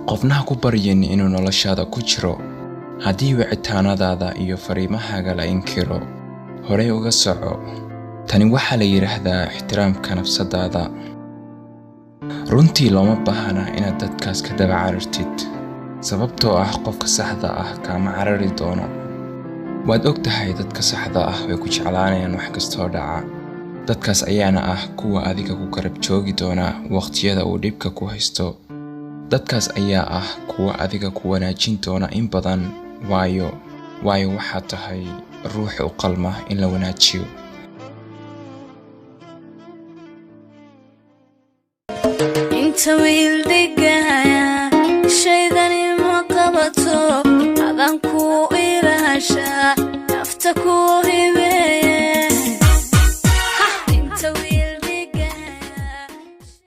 qofna ku baryin inuu noloshaada ku jiro haddii wicitaanadaada iyo fariimahaaga la inkiro horey uga soco tani waxaa la yiraahdaa ixtiraamka nafsadaada runtii looma baahna inaad dadkaas ka daba carartid sababtoo ah qofka saxda ah kama carari doono waad ogtahay dadka saxda ah way ku jeclaanayaan wax kastoo dhaca dadkaas ayaana ah kuwa adiga ku garab joogi doona waqtiyada uu dhibka ku haysto dadkaas ayaa ah kuwa adiga ku wanaajin doona in badan waayo waxaad tahay ruux u qalma in la wanaajiyo inta wiil dhigaya shaydani ma qabato adan ku ilaasha nafta ku